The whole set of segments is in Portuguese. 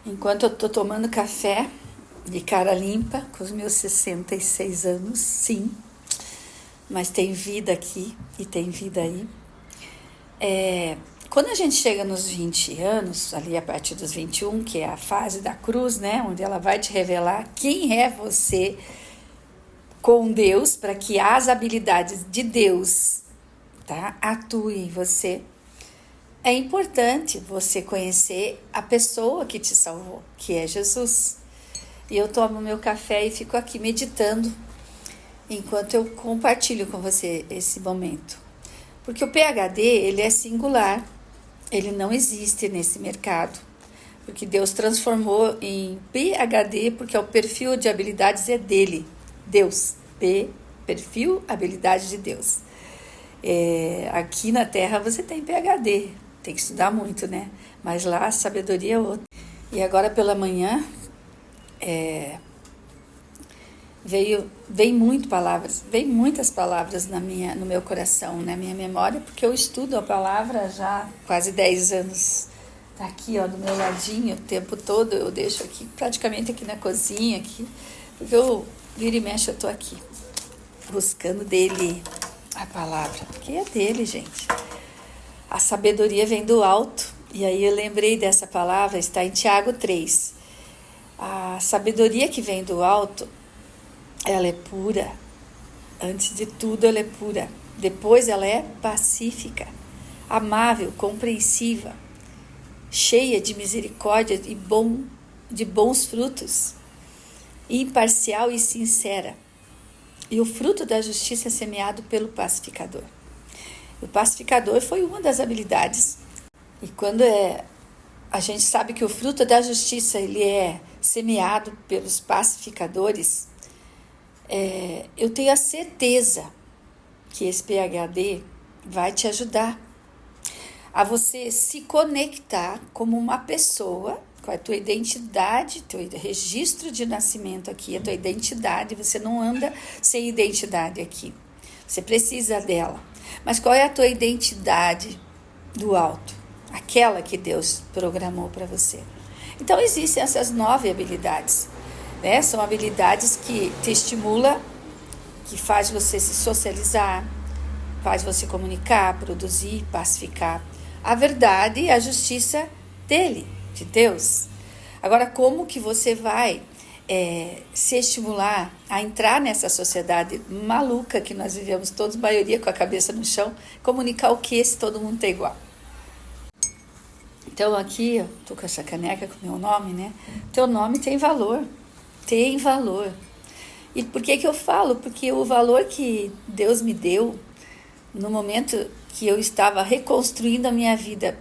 Enquanto eu tô tomando café de cara limpa, com os meus 66 anos, sim, mas tem vida aqui e tem vida aí. Quando a gente chega nos 20 anos, ali a partir dos 21, que é a fase da cruz, né, onde ela vai te revelar quem é você com Deus, para que as habilidades de Deus, tá, atuem em você. É importante você conhecer a pessoa que te salvou, que é Jesus. E eu tomo meu café e fico aqui meditando enquanto eu compartilho com você esse momento. Porque o PhD, ele é singular, ele não existe nesse mercado. Porque Deus transformou em PhD, porque o perfil de habilidades é dele, Deus. Perfil, habilidade de Deus. Aqui na Terra você tem PhD, tem que estudar muito, né? Mas lá a sabedoria é outra. E agora pela manhã vem muitas palavras no meu coração, na minha memória, porque eu estudo a palavra já há quase 10 anos. Tá aqui, ó, do meu ladinho o tempo todo, eu deixo aqui, praticamente aqui na cozinha, aqui, porque eu vira e mexe, eu tô aqui, buscando dele a palavra, porque é dele, gente. A sabedoria vem do alto, e aí eu lembrei dessa palavra, está em Tiago 3. A sabedoria que vem do alto, ela é pura. Antes de tudo, ela é pura. Depois, ela é pacífica, amável, compreensiva, cheia de misericórdia e de bons frutos, imparcial e sincera. E o fruto da justiça é semeado pelo pacificador. O pacificador foi uma das habilidades. E quando a gente sabe que o fruto da justiça ele é semeado pelos pacificadores, eu tenho a certeza que esse PhD vai te ajudar a você se conectar como uma pessoa, com a tua identidade, teu registro de nascimento aqui, a tua identidade. Você não anda sem identidade aqui, você precisa dela. Mas qual é a tua identidade do alto? Aquela que Deus programou para você. Então existem essas 9 habilidades, né? São habilidades que te estimulam, que faz você se socializar, faz você comunicar, produzir, pacificar a verdade e a justiça dele, de Deus. Agora, como que você vai se estimular a entrar nessa sociedade maluca que nós vivemos todos, maioria com a cabeça no chão, comunicar o que se todo mundo tá igual? Então aqui, eu tô com essa caneca com o meu nome, né? Teu nome tem valor, tem valor. E por que eu falo? Porque o valor que Deus me deu no momento que eu estava reconstruindo a minha vida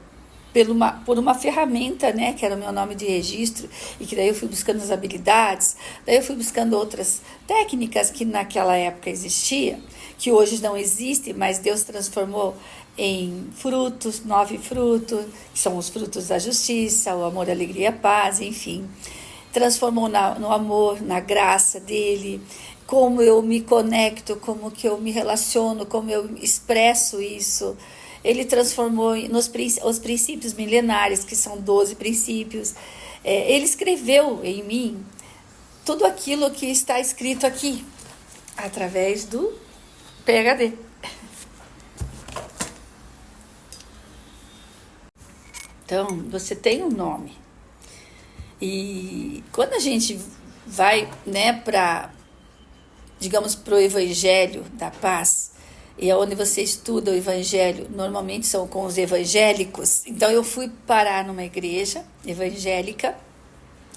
por uma ferramenta, né, que era o meu nome de registro, e que daí eu fui buscando as habilidades, daí eu fui buscando outras técnicas que naquela época existia, que hoje não existem, mas Deus transformou em frutos, 9 frutos, que são os frutos da justiça, o amor, a alegria, a paz, enfim. Transformou no amor, na graça dele, como eu me conecto, como que eu me relaciono, como eu expresso isso. Ele transformou os princípios milenares, que são 12 princípios. Ele escreveu em mim tudo aquilo que está escrito aqui, através do PhD. Então, você tem um nome. E quando a gente vai, né, para o Evangelho da Paz, e é onde você estuda o Evangelho, normalmente são com os evangélicos. Então eu fui parar numa igreja evangélica,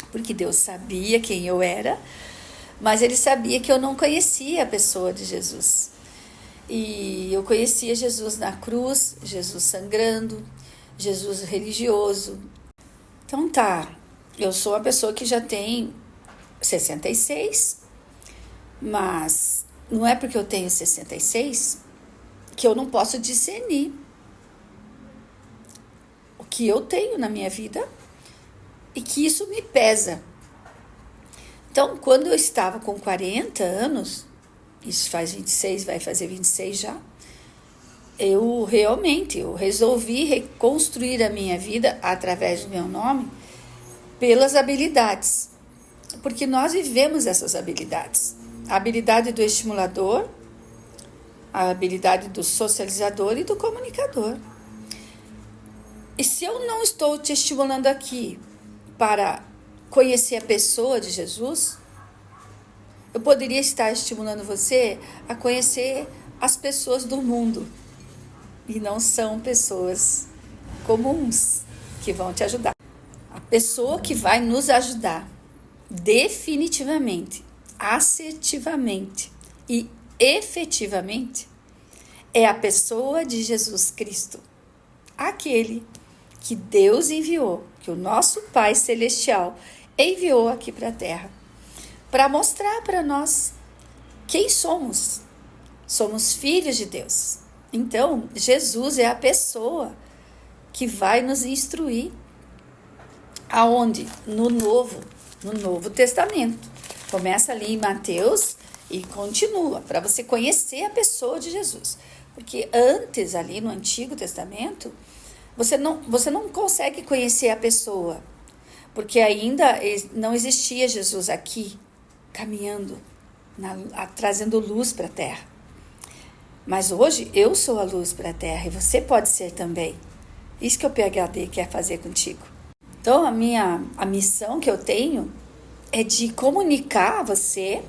porque Deus sabia quem eu era, mas Ele sabia que eu não conhecia a pessoa de Jesus. E eu conhecia Jesus na cruz, Jesus sangrando, Jesus religioso. Então tá, eu sou uma pessoa que já tem 66, mas não é porque eu tenho 66 que eu não posso discernir o que eu tenho na minha vida e que isso me pesa. Então, quando eu estava com 40 anos, isso faz 26, vai fazer 26 já, eu resolvi reconstruir a minha vida através do meu nome, pelas habilidades, porque nós vivemos essas habilidades. A habilidade do estimulador, a habilidade do socializador e do comunicador. E se eu não estou te estimulando aqui para conhecer a pessoa de Jesus, eu poderia estar estimulando você a conhecer as pessoas do mundo. E não são pessoas comuns que vão te ajudar. A pessoa que vai nos ajudar definitivamente, assertivamente e efetivamente é a pessoa de Jesus Cristo. Aquele que Deus enviou, que o nosso Pai Celestial enviou aqui para a Terra, para mostrar para nós quem somos. Somos filhos de Deus. Então, Jesus é a pessoa que vai nos instruir. Aonde? No Novo Testamento. Começa ali em Mateus e continua, para você conhecer a pessoa de Jesus. Porque antes, ali no Antigo Testamento, você não consegue conhecer a pessoa, porque ainda não existia Jesus aqui, caminhando, trazendo luz para a terra. Mas hoje eu sou a luz para a terra e você pode ser também. Isso que o PhD quer fazer contigo. Então a missão que eu tenho é de comunicar a você,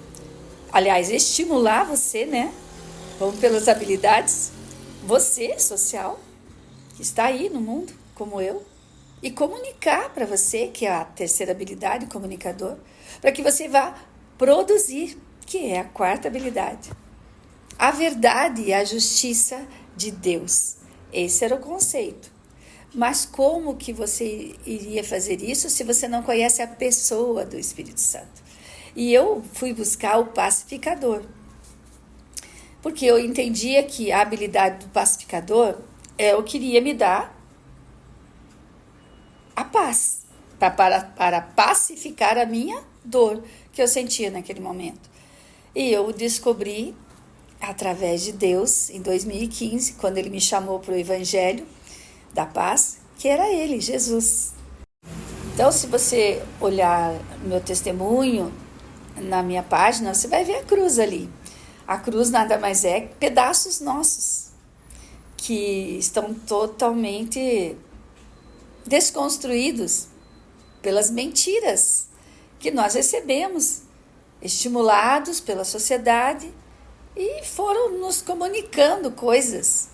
aliás, estimular você, né? Vamos pelas habilidades, você, social, que está aí no mundo, como eu, e comunicar para você, que é a terceira habilidade, comunicador, para que você vá produzir, que é a quarta habilidade. A verdade e a justiça de Deus. Esse era o conceito. Mas como que você iria fazer isso se você não conhece a pessoa do Espírito Santo? E eu fui buscar o pacificador. Porque eu entendia que a habilidade do pacificador eu queria me dar a paz, para pacificar a minha dor que eu sentia naquele momento. E eu descobri, através de Deus, em 2015, quando Ele me chamou para o Evangelho da Paz, que era Ele, Jesus. Então, se você olhar meu testemunho na minha página, você vai ver a cruz ali. A cruz nada mais é que pedaços nossos, que estão totalmente desconstruídos pelas mentiras que nós recebemos, estimulados pela sociedade e foram nos comunicando coisas.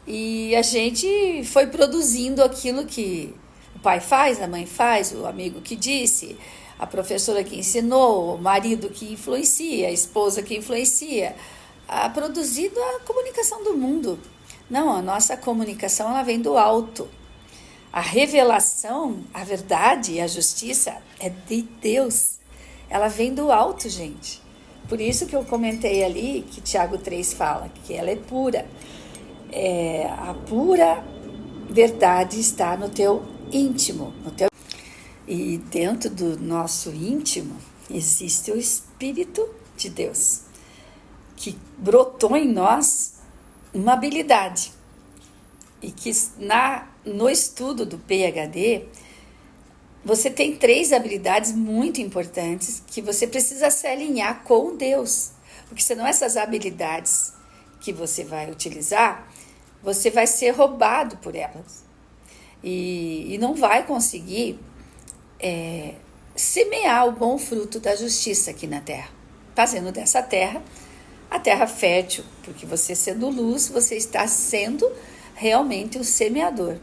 E a gente foi produzindo aquilo que o pai faz, a mãe faz, o amigo que disse, a professora que ensinou, o marido que influencia, a esposa que influencia, produzido a comunicação do mundo. Não, a nossa comunicação ela vem do alto. A revelação, a verdade e a justiça é de Deus. Ela vem do alto, gente. Por isso que eu comentei ali que Tiago 3 fala que ela é pura. A pura verdade está no teu íntimo. E dentro do nosso íntimo existe o Espírito de Deus, que brotou em nós uma habilidade. E que no estudo do PhD, você tem 3 habilidades muito importantes que você precisa se alinhar com Deus. Porque senão essas habilidades que você vai utilizar, você vai ser roubado por elas. E não vai conseguir semear o bom fruto da justiça aqui na terra. Fazendo dessa terra a terra fértil, porque você sendo luz, você está sendo realmente o semeador.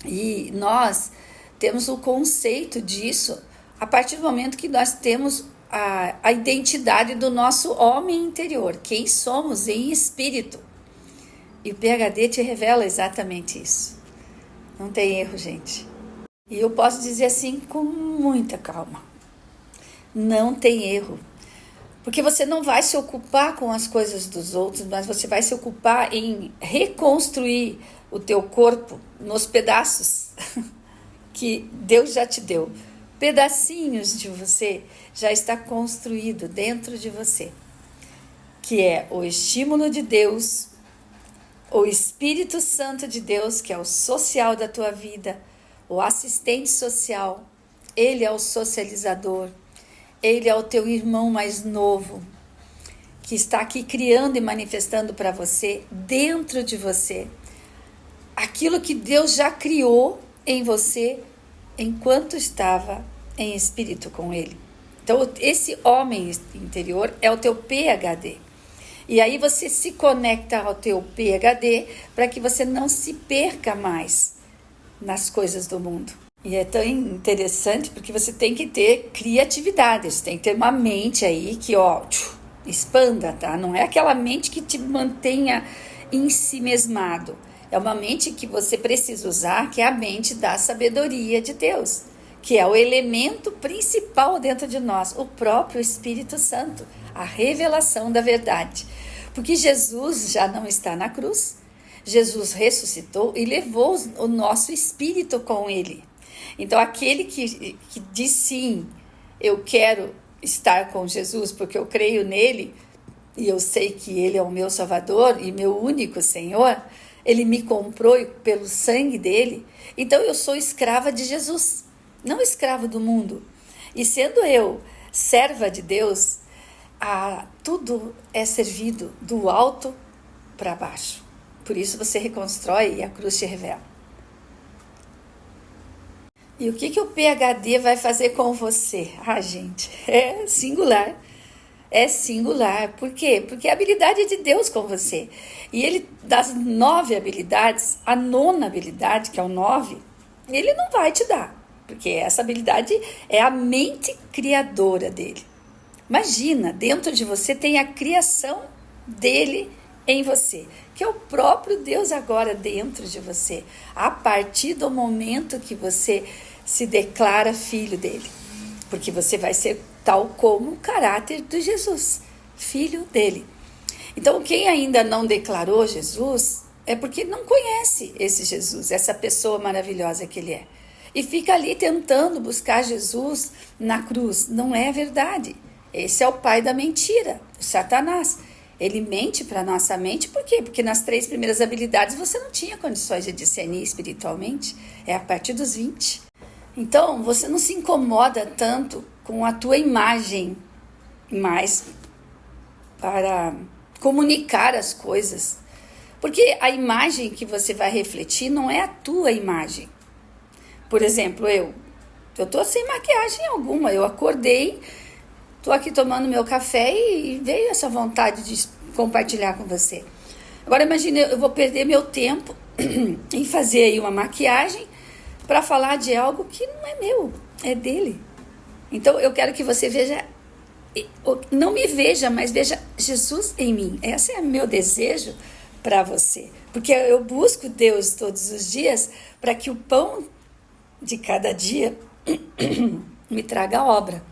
E nós temos o conceito disso a partir do momento que nós temos a identidade do nosso homem interior, quem somos em espírito. E o PhD te revela exatamente isso. Não tem erro, gente. E eu posso dizer assim com muita calma. Não tem erro. Porque você não vai se ocupar com as coisas dos outros, mas você vai se ocupar em reconstruir o teu corpo nos pedaços que Deus já te deu. Pedacinhos de você já está construído dentro de você, que é o estímulo de Deus, o Espírito Santo de Deus, que é o social da tua vida, o assistente social, Ele é o socializador. Ele é o teu irmão mais novo, que está aqui criando e manifestando para você, dentro de você, aquilo que Deus já criou em você enquanto estava em espírito com Ele. Então, esse homem interior é o teu PhD. E aí você se conecta ao teu PhD para que você não se perca mais nas coisas do mundo. E é tão interessante porque você tem que ter criatividade, você tem que ter uma mente aí que, expanda, tá? Não é aquela mente que te mantenha ensimesmado. É uma mente que você precisa usar, que é a mente da sabedoria de Deus, que é o elemento principal dentro de nós, o próprio Espírito Santo, a revelação da verdade. Porque Jesus já não está na cruz, Jesus ressuscitou e levou o nosso espírito com ele. Então, aquele que diz sim, eu quero estar com Jesus porque eu creio nele e eu sei que ele é o meu Salvador e meu único Senhor, ele me comprou pelo sangue dele, então eu sou escrava de Jesus, não escravo do mundo. E sendo eu serva de Deus, tudo é servido do alto para baixo. Por isso você reconstrói e a cruz te revela. E o que o PhD vai fazer com você? Gente, é singular. É singular. Por quê? Porque é a habilidade de Deus com você. E ele, das 9 habilidades, a 9ª habilidade, que é o 9, ele não vai te dar. Porque essa habilidade é a mente criadora dele. Imagina, dentro de você tem a criação dele em você, que é o próprio Deus agora dentro de você, a partir do momento que você se declara filho dele, porque você vai ser tal como o caráter de Jesus, filho dele. Então, quem ainda não declarou Jesus é porque não conhece esse Jesus, essa pessoa maravilhosa que ele é, e fica ali tentando buscar Jesus na cruz. Não é verdade. Esse é o pai da mentira, o Satanás. Ele mente para a nossa mente, por quê? Porque nas 3 primeiras habilidades você não tinha condições de discernir espiritualmente, é a partir dos 20. Então, você não se incomoda tanto com a tua imagem, mas para comunicar as coisas. Porque a imagem que você vai refletir não é a tua imagem. Por exemplo, eu estou sem maquiagem alguma, eu acordei, estou aqui tomando meu café e veio essa vontade de compartilhar com você. Agora imagine, eu vou perder meu tempo em fazer aí uma maquiagem para falar de algo que não é meu, é dele. Então eu quero que você veja, não me veja, mas veja Jesus em mim. Esse é meu desejo para você. Porque eu busco Deus todos os dias para que o pão de cada dia me traga a obra.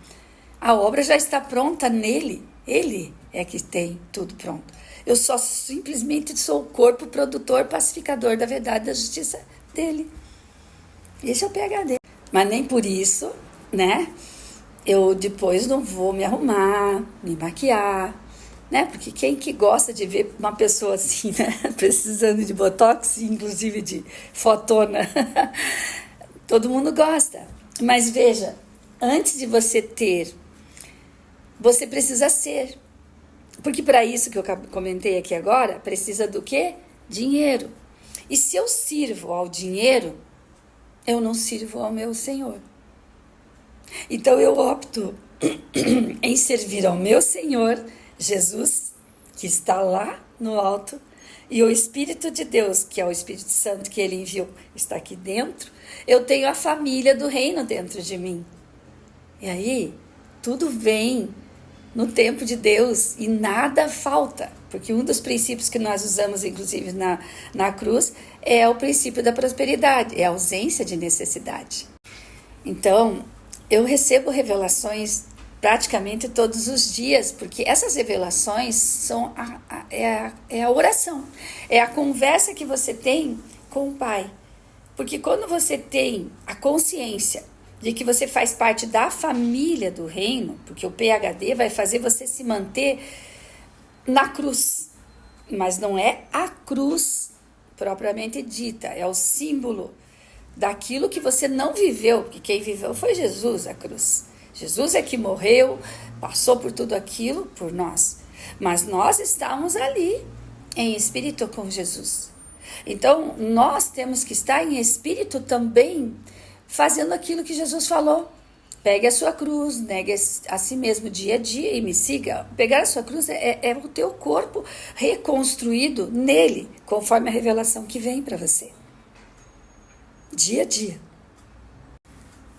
A obra já está pronta nele. Ele é que tem tudo pronto. Eu só simplesmente sou o corpo produtor, pacificador da verdade, da justiça dele. Esse é o PhD. Mas nem por isso, né? Eu depois não vou me arrumar, me maquiar, né? Porque quem que gosta de ver uma pessoa assim, né? Precisando de botox, inclusive de fotona. Todo mundo gosta. Mas veja, antes de você ter, você precisa ser. Porque para isso que eu comentei aqui agora, precisa do quê? Dinheiro. E se eu sirvo ao dinheiro, eu não sirvo ao meu Senhor. Então eu opto em servir ao meu Senhor, Jesus, que está lá no alto, e o Espírito de Deus, que é o Espírito Santo que ele enviou, está aqui dentro. Eu tenho a família do reino dentro de mim. E aí, tudo vem no tempo de Deus e nada falta. Porque um dos princípios que nós usamos, inclusive, na cruz, é o princípio da prosperidade, é a ausência de necessidade. Então, eu recebo revelações praticamente todos os dias, porque essas revelações são a oração, é a conversa que você tem com o Pai. Porque quando você tem a consciência de que você faz parte da família do reino, porque o PhD vai fazer você se manter na cruz, mas não é a cruz propriamente dita, é o símbolo daquilo que você não viveu, porque quem viveu foi Jesus, a cruz. Jesus é que morreu, passou por tudo aquilo por nós. Mas nós estamos ali, em espírito com Jesus. Então, nós temos que estar em espírito também, fazendo aquilo que Jesus falou. Pegue a sua cruz, negue a si mesmo dia a dia e me siga. Pegar a sua cruz é o teu corpo reconstruído nele, conforme a revelação que vem para você. Dia a dia.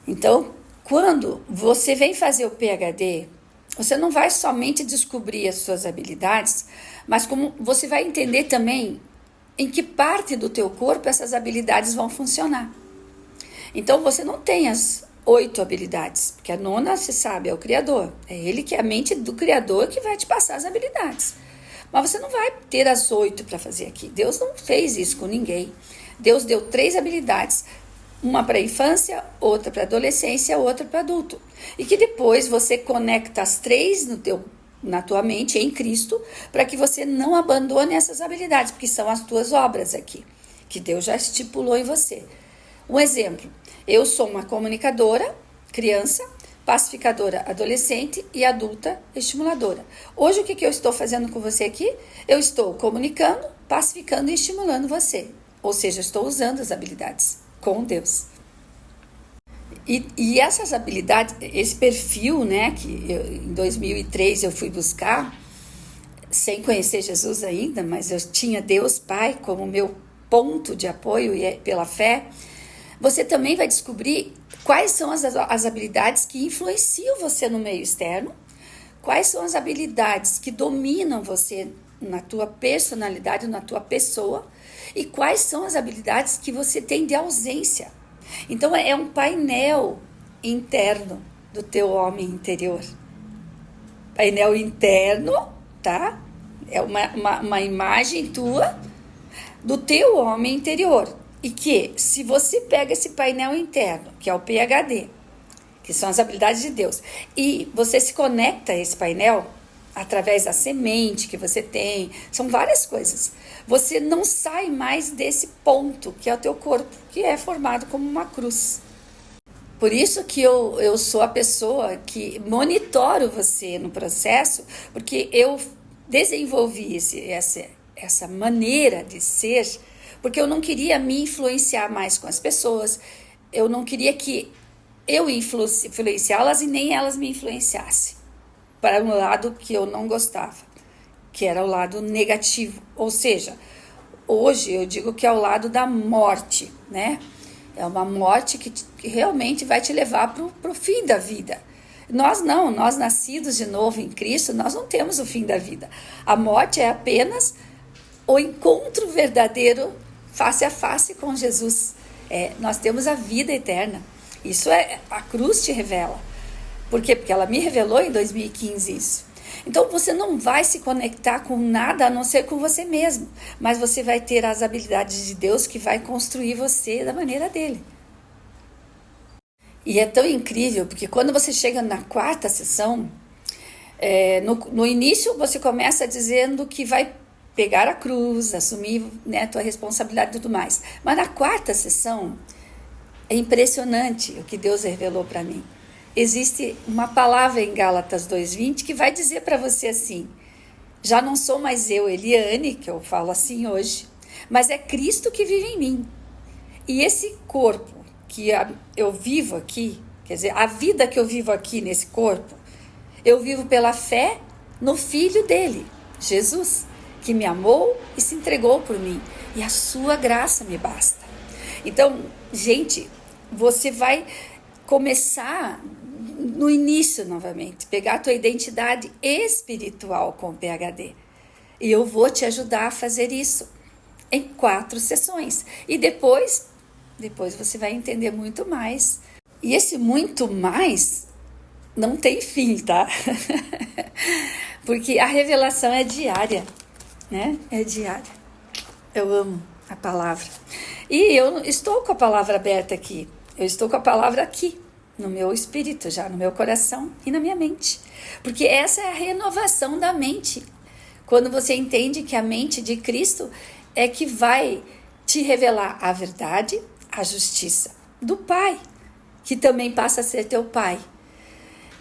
Então, quando você vem fazer o PhD, você não vai somente descobrir as suas habilidades, mas como você vai entender também em que parte do teu corpo essas habilidades vão funcionar. Então, você não tem as 8 habilidades, porque a nona, se sabe, é o Criador. É ele que é a mente do Criador que vai te passar as habilidades. Mas você não vai ter as 8 para fazer aqui. Deus não fez isso com ninguém. Deus deu 3 habilidades, uma para a infância, outra para a adolescência, outra para adulto. E que depois você conecta as 3 na tua mente, em Cristo, para que você não abandone essas habilidades, porque são as tuas obras aqui, que Deus já estipulou em você. Um exemplo, eu sou uma comunicadora, criança, pacificadora, adolescente e adulta, estimuladora. Hoje o que eu estou fazendo com você aqui? Eu estou comunicando, pacificando e estimulando você. Ou seja, estou usando as habilidades com Deus. E essas habilidades, esse perfil, né, que em 2003 eu fui buscar, sem conhecer Jesus ainda, mas eu tinha Deus Pai como meu ponto de apoio e pela fé, você também vai descobrir quais são as habilidades que influenciam você no meio externo, quais são as habilidades que dominam você na tua personalidade, na tua pessoa, e quais são as habilidades que você tem de ausência. Então, é um painel interno do teu homem interior. Painel interno, tá? É uma imagem tua do teu homem interior. E que, se você pega esse painel interno, que é o PhD, que são as habilidades de Deus, e você se conecta a esse painel através da semente que você tem, são várias coisas. Você não sai mais desse ponto, que é o teu corpo, que é formado como uma cruz. Por isso que eu sou a pessoa que monitoro você no processo, porque eu desenvolvi essa maneira de ser, porque eu não queria me influenciar mais com as pessoas, eu não queria que eu influenciá-las e nem elas me influenciassem para um lado que eu não gostava, que era o lado negativo. Ou seja, hoje eu digo que é o lado da morte, né? É uma morte que realmente vai te levar para o fim da vida. Nós não, nós nascidos de novo em Cristo, nós não temos o fim da vida. A morte é apenas o encontro verdadeiro face a face com Jesus. Nós temos a vida eterna. Isso a cruz te revela. Por quê? Porque ela me revelou em 2015 isso. Então você não vai se conectar com nada a não ser com você mesmo, mas você vai ter as habilidades de Deus que vai construir você da maneira dele. E é tão incrível, porque quando você chega na 4ª sessão, no início você começa dizendo que vai pegar a cruz, assumir, né, a tua responsabilidade e tudo mais. Mas na 4ª sessão, é impressionante o que Deus revelou para mim. Existe uma palavra em Gálatas 2:20 que vai dizer para você assim: já não sou mais eu, Eliane, que eu falo assim hoje, mas é Cristo que vive em mim. E esse corpo que eu vivo aqui, quer dizer, a vida que eu vivo aqui nesse corpo, eu vivo pela fé no Filho dele, Jesus, que me amou e se entregou por mim. E a sua graça me basta. Então, gente, você vai começar no início novamente, pegar a tua identidade espiritual com o PhD. E eu vou te ajudar a fazer isso em 4 sessões. E depois você vai entender muito mais. E esse muito mais não tem fim, tá? Porque a revelação é diária, né? É diária. Eu amo a palavra. E eu estou com a palavra aberta aqui. Eu estou com a palavra aqui, no meu espírito já, no meu coração e na minha mente. Porque essa é a renovação da mente. Quando você entende que a mente de Cristo é que vai te revelar a verdade, a justiça do Pai, que também passa a ser teu Pai.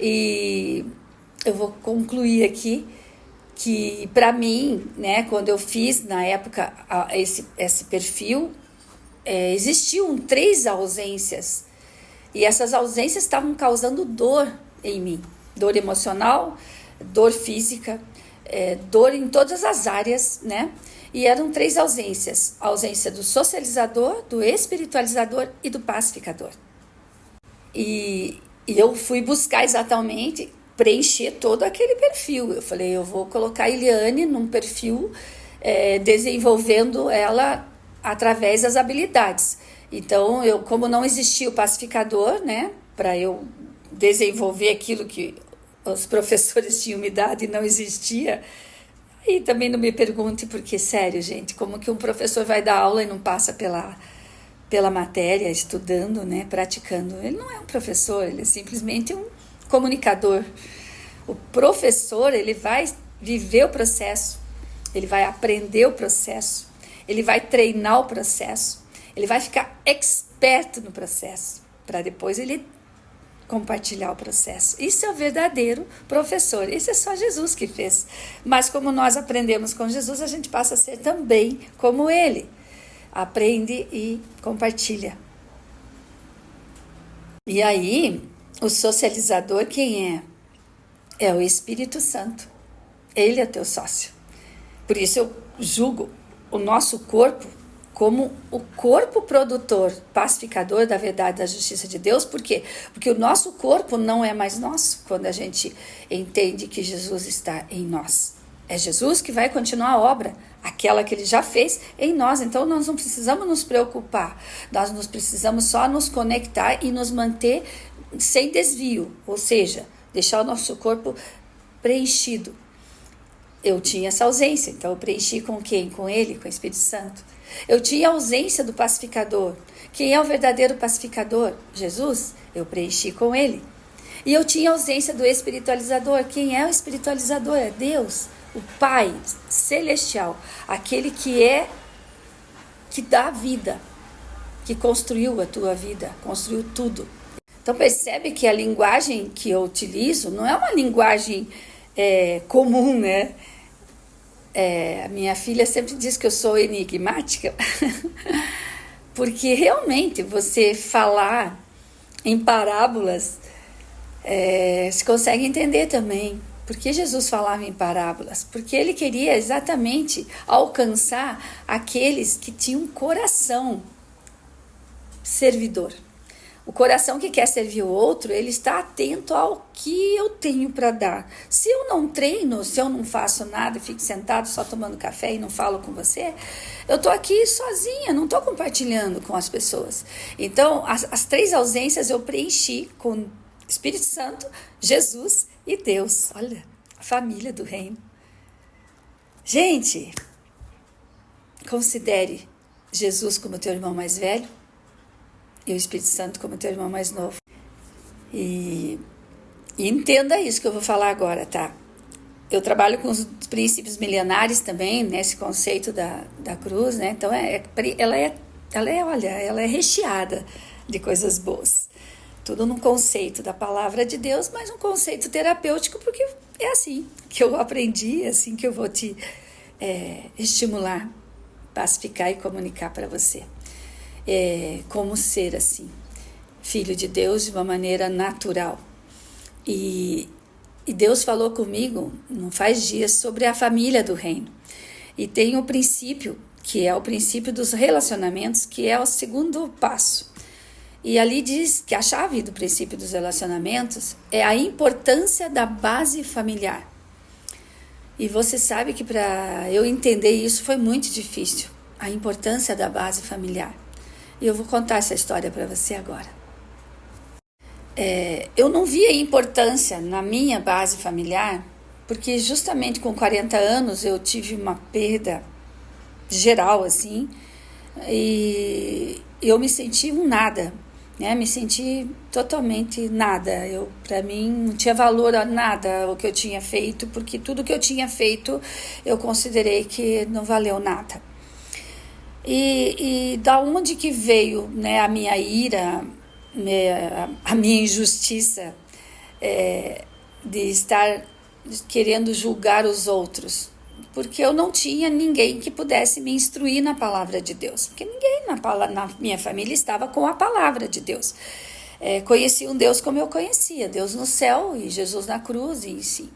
E eu vou concluir aqui que, para mim, né, quando eu fiz na época esse perfil, existiam 3 ausências, e essas ausências estavam causando dor em mim, dor emocional, dor física, dor em todas as áreas, né? E eram 3 ausências: a ausência do socializador, do espiritualizador e do pacificador. E eu fui buscar exatamente preencher todo aquele perfil. Eu falei, eu vou colocar a Eliane num perfil, desenvolvendo ela através das habilidades. Então, como não existia o pacificador, né, para eu desenvolver aquilo que os professores tinham me dado e não existia. E também não me pergunte, porque, sério, gente, como que um professor vai dar aula e não passa pela matéria, estudando, né, praticando? Ele não é um professor, ele é simplesmente um comunicador. O professor, ele vai viver o processo, ele vai aprender o processo, ele vai treinar o processo, ele vai ficar experto no processo, para depois ele compartilhar o processo. Isso é o verdadeiro professor. Isso é só Jesus que fez. Mas como nós aprendemos com Jesus, a gente passa a ser também como ele. Aprende e compartilha. E aí, o socializador quem é? É o Espírito Santo. Ele é teu sócio. Por isso eu julgo o nosso corpo como o corpo produtor, pacificador da verdade, da justiça de Deus. Por quê? Porque o nosso corpo não é mais nosso quando a gente entende que Jesus está em nós. É Jesus que vai continuar a obra, aquela que ele já fez em nós. Então nós não precisamos nos preocupar, nós nos precisamos só nos conectar e nos manter sem desvio, ou seja, deixar o nosso corpo preenchido. Eu tinha essa ausência, então eu preenchi com quem? Com ele, com o Espírito Santo. Eu tinha a ausência do pacificador. Quem é o verdadeiro pacificador? Jesus. Eu preenchi com ele. E eu tinha a ausência do espiritualizador. Quem é o espiritualizador? É Deus, o Pai celestial, aquele que dá a vida, que construiu a tua vida, construiu tudo. Então percebe que a linguagem que eu utilizo não é uma linguagem comum, né? A minha filha sempre diz que eu sou enigmática, porque realmente você falar em parábolas, se consegue entender também. Por que Jesus falava em parábolas? Porque ele queria exatamente alcançar aqueles que tinham um coração servidor. O coração que quer servir o outro, ele está atento ao que eu tenho para dar. Se eu não treino, se eu não faço nada, fico sentado só tomando café e não falo com você, eu estou aqui sozinha, não estou compartilhando com as pessoas. Então, as 3 ausências eu preenchi com Espírito Santo, Jesus e Deus. Olha, a família do reino. Gente, considere Jesus como teu irmão mais velho e o Espírito Santo como teu irmão mais novo. E entenda isso que eu vou falar agora, tá? Eu trabalho com os princípios milenares também, nesse conceito da cruz, né? Então, ela é recheada de coisas boas. Tudo num conceito da palavra de Deus, mas um conceito terapêutico, porque é assim que eu aprendi, é assim que eu vou te estimular, pacificar e comunicar para você. Como ser assim, filho de Deus de uma maneira natural. E Deus falou comigo, não faz dias, sobre a família do reino. E tem o princípio, que é o princípio dos relacionamentos, que é o segundo passo. E ali diz que a chave do princípio dos relacionamentos é a importância da base familiar. E você sabe que para eu entender isso foi muito difícil, a importância da base familiar. E eu vou contar essa história para você agora. Eu não via importância na minha base familiar, porque justamente com 40 anos eu tive uma perda geral, assim, e eu me senti um nada, né? Me senti totalmente nada. Para mim não tinha valor a nada o que eu tinha feito, porque tudo que eu tinha feito eu considerei que não valeu nada. E da onde que veio, né, a minha ira, né, a minha injustiça, de estar querendo julgar os outros? Porque eu não tinha ninguém que pudesse me instruir na palavra de Deus. Porque ninguém na minha família estava com a palavra de Deus. Conhecia um Deus como eu conhecia, Deus no céu e Jesus na cruz em si.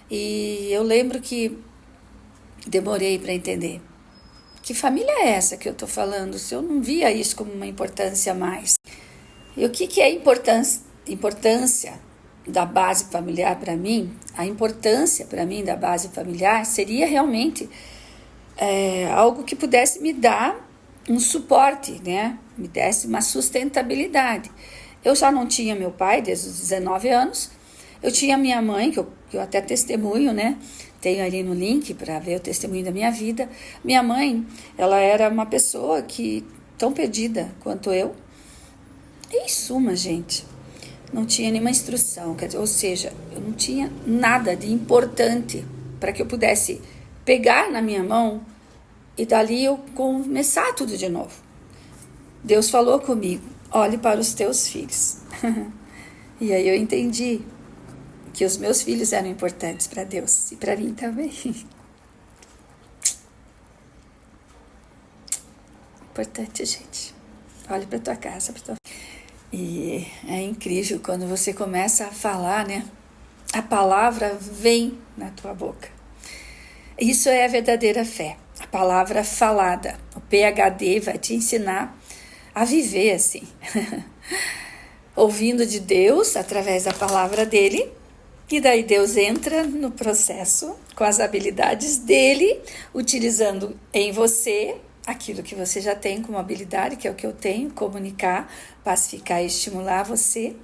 E eu lembro que demorei para entender. Que família é essa que eu estou falando? Se eu não via isso como uma importância a mais. E o que é importância da base familiar para mim? A importância para mim da base familiar seria realmente algo que pudesse me dar um suporte, né? Me desse uma sustentabilidade. Eu já não tinha meu pai desde os 19 anos. Eu tinha minha mãe, que eu até testemunho, né? Tenho ali no link para ver o testemunho da minha vida. Minha mãe, ela era uma pessoa tão perdida quanto eu. Em suma, gente, não tinha nenhuma instrução, ou seja, eu não tinha nada de importante para que eu pudesse pegar na minha mão e dali eu começar tudo de novo. Deus falou comigo, olhe para os teus filhos. E aí eu entendi que os meus filhos eram importantes para Deus e para mim também. Importante, gente. Olhe para tua casa, para tua... E é incrível quando você começa a falar, né? A palavra vem na tua boca. Isso é a verdadeira fé. A palavra falada. O PhD vai te ensinar a viver assim. Ouvindo de Deus através da palavra dele. E daí Deus entra no processo com as habilidades dele, utilizando em você aquilo que você já tem como habilidade, que é o que eu tenho, comunicar, pacificar e estimular você.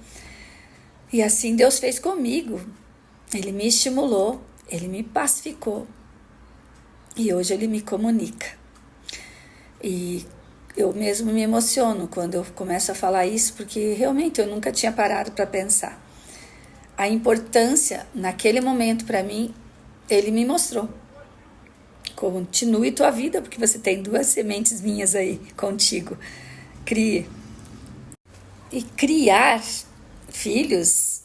E assim Deus fez comigo. Ele me estimulou, ele me pacificou. E hoje ele me comunica. E eu mesmo me emociono quando eu começo a falar isso, porque realmente eu nunca tinha parado para pensar. A importância, naquele momento para mim, ele me mostrou. Continue tua vida, porque você tem 2 sementes minhas aí contigo. Crie. E criar filhos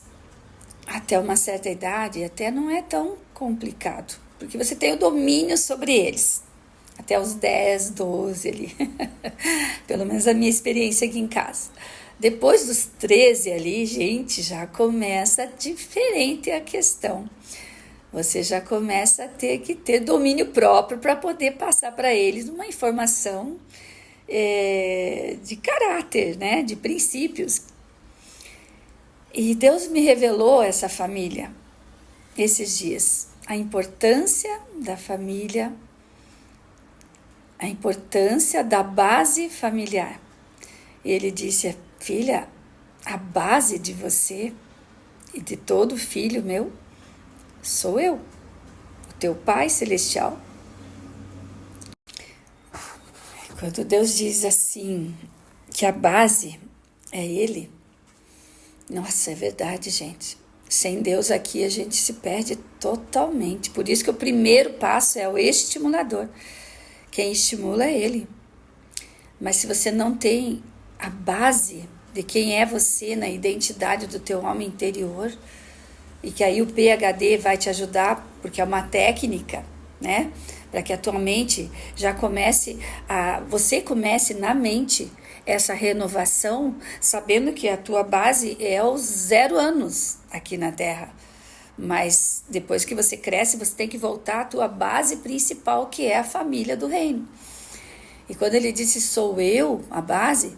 até uma certa idade até não é tão complicado, porque você tem o domínio sobre eles. Até os 10, 12 ali. Pelo menos a minha experiência aqui em casa. Depois dos 13 ali, gente, já começa diferente a questão. Você já começa a ter que ter domínio próprio para poder passar para eles uma informação de caráter, né? De princípios. E Deus me revelou essa família esses dias. A importância da família, a importância da base familiar. Ele disse, filha, a base de você e de todo filho meu sou eu, o teu Pai Celestial. Quando Deus diz assim, que a base é Ele, nossa, é verdade, gente. Sem Deus aqui a gente se perde totalmente. Por isso que o primeiro passo é o estimulador. Quem estimula é Ele. Mas se você não tem a base de quem é você na identidade do teu homem interior, e que aí o PhD vai te ajudar, porque é uma técnica, né? Para que a tua mente já você comece na mente essa renovação, sabendo que a tua base é aos 0 anos aqui na Terra. Mas depois que você cresce, você tem que voltar à tua base principal, que é a família do reino. E quando ele disse, sou eu, a base,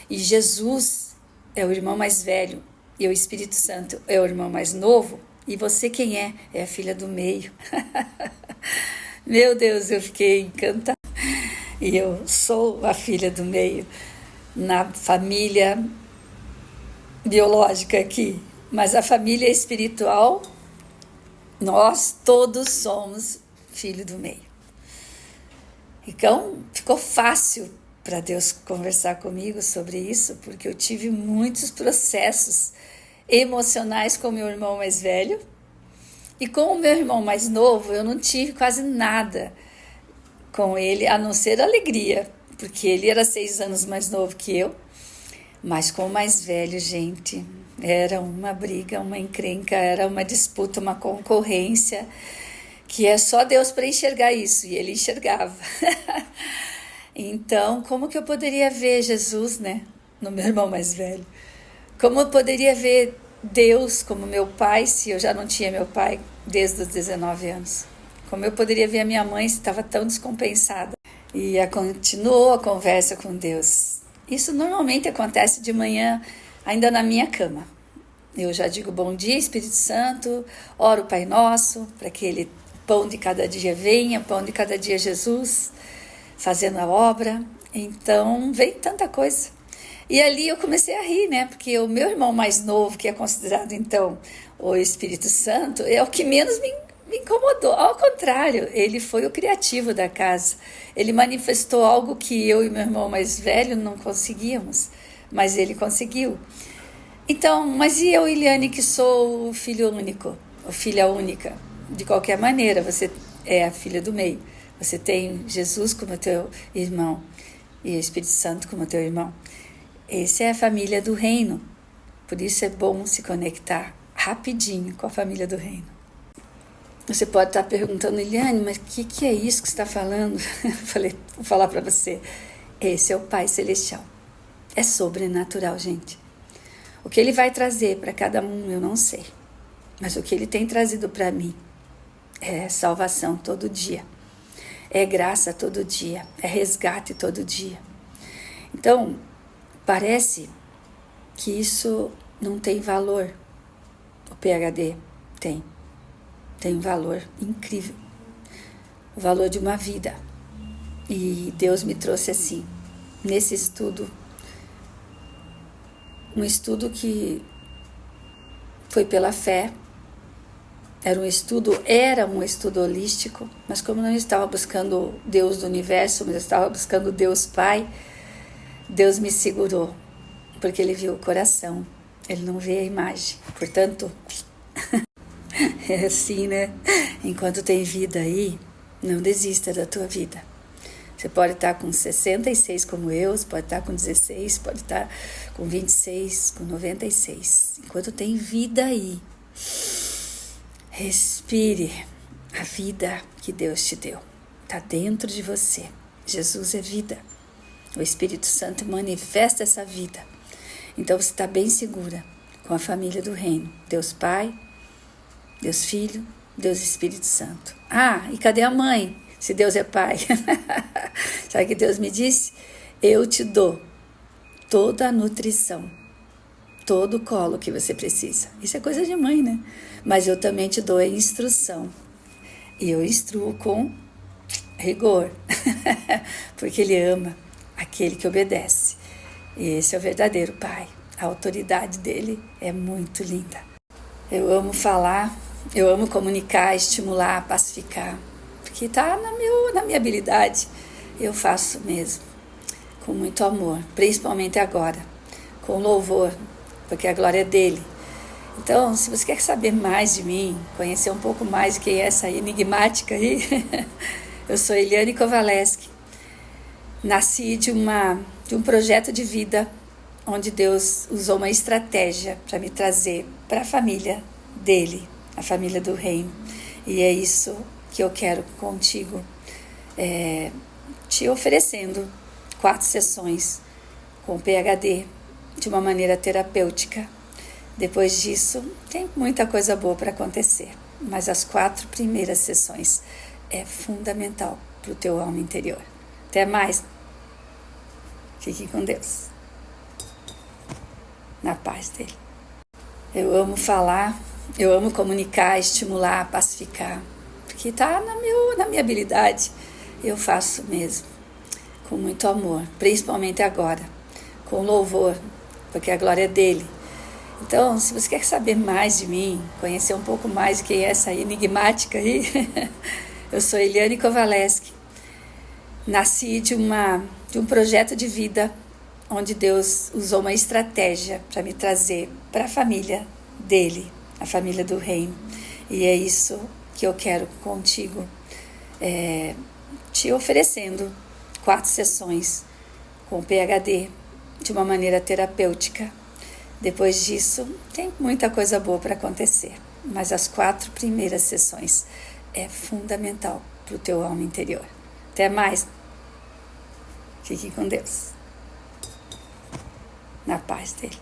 e Jesus é o irmão mais velho, e o Espírito Santo é o irmão mais novo, e você quem é? É a filha do meio. Meu Deus, eu fiquei encantada. E eu sou a filha do meio, na família biológica aqui, mas a família espiritual, nós todos somos filho do meio. Então, ficou fácil para Deus conversar comigo sobre isso, porque eu tive muitos processos emocionais com o meu irmão mais velho, e com o meu irmão mais novo eu não tive quase nada com ele, a não ser alegria, porque ele era 6 anos mais novo que eu, mas com o mais velho, gente, era uma briga, uma encrenca, era uma disputa, uma concorrência, que é só Deus para enxergar isso, e ele enxergava. Então, como que eu poderia ver Jesus, né, no meu irmão mais velho? Como eu poderia ver Deus como meu pai, se eu já não tinha meu pai desde os 19 anos? Como eu poderia ver a minha mãe se estava tão descompensada? E continuou a conversa com Deus. Isso normalmente acontece de manhã, ainda na minha cama. Eu já digo bom dia, Espírito Santo, oro o Pai Nosso, para que ele, pão de cada dia venha, pão de cada dia Jesus, fazendo a obra. Então, vem tanta coisa. E ali eu comecei a rir, né? Porque o meu irmão mais novo, que é considerado então o Espírito Santo, é o que menos me incomodou. Ao contrário, ele foi o criativo da casa. Ele manifestou algo que eu e meu irmão mais velho não conseguíamos, mas ele conseguiu. Então, mas e eu, Eliane, que sou o filho único, ou filha única? De qualquer maneira, você é a filha do meio. Você tem Jesus como teu irmão e o Espírito Santo como teu irmão. Essa é a família do reino. Por isso é bom se conectar rapidinho com a família do reino. Você pode estar perguntando, Eliane, mas o que é isso que você está falando? Vou falar para você. Esse é o Pai Celestial. É sobrenatural, gente. O que ele vai trazer para cada um, eu não sei. Mas o que ele tem trazido para mim é salvação todo dia. É graça todo dia. É resgate todo dia. Então, parece que isso não tem valor. O PhD tem. Tem um valor incrível. O valor de uma vida. E Deus me trouxe assim, nesse estudo, um estudo que foi pela fé. Era um estudo holístico, mas como eu não estava buscando Deus do universo, mas eu estava buscando Deus Pai, Deus me segurou, porque ele viu o coração, ele não vê a imagem. Portanto, é assim, né? Enquanto tem vida aí, não desista da tua vida. Você pode estar com 66 como eu, você pode estar com 16, pode estar com 26, com 96. Enquanto tem vida aí, respire a vida que Deus te deu. Está dentro de você. Jesus é vida. O Espírito Santo manifesta essa vida. Então você está bem segura com a família do reino. Deus Pai, Deus Filho, Deus Espírito Santo. Ah, e cadê a mãe? Se Deus é Pai. Sabe o que Deus me disse? Eu te dou toda a nutrição, todo o colo que você precisa. Isso é coisa de mãe, né? Mas eu também te dou a instrução. E eu instruo com rigor. Porque Ele ama aquele que obedece. E esse é o verdadeiro Pai. A autoridade dele é muito linda. Eu amo falar, eu amo comunicar, estimular, pacificar. Porque está na minha habilidade. Eu faço mesmo. Com muito amor. Principalmente agora. Com louvor. Porque a glória é dele. Então, se você quer saber mais de mim, conhecer um pouco mais de quem é essa enigmática aí, eu sou Eliane Kovaleski. Nasci de um projeto de vida onde Deus usou uma estratégia para me trazer para a família dele, a família do reino. E é isso que eu quero contigo, te oferecendo 4 sessões com PhD de uma maneira terapêutica. Depois disso, tem muita coisa boa para acontecer, mas as 4 primeiras sessões é fundamental para o teu alma interior. Até mais. Fique com Deus. Na paz dele. Eu amo falar, eu amo comunicar, estimular, pacificar. Porque está na minha habilidade. Eu faço mesmo. Com muito amor. Principalmente agora. Com louvor. Porque a glória é dele. Então, se você quer saber mais de mim, conhecer um pouco mais de quem é essa enigmática aí, eu sou Eliane Kovaleski. Nasci de um projeto de vida onde Deus usou uma estratégia para me trazer para a família dele, a família do reino. E é isso que eu quero contigo, te oferecendo 4 sessões com PhD de uma maneira terapêutica. Depois disso, tem muita coisa boa para acontecer, mas as 4 primeiras sessões é fundamental para o teu alma interior. Até mais. Fique com Deus. Na paz dele.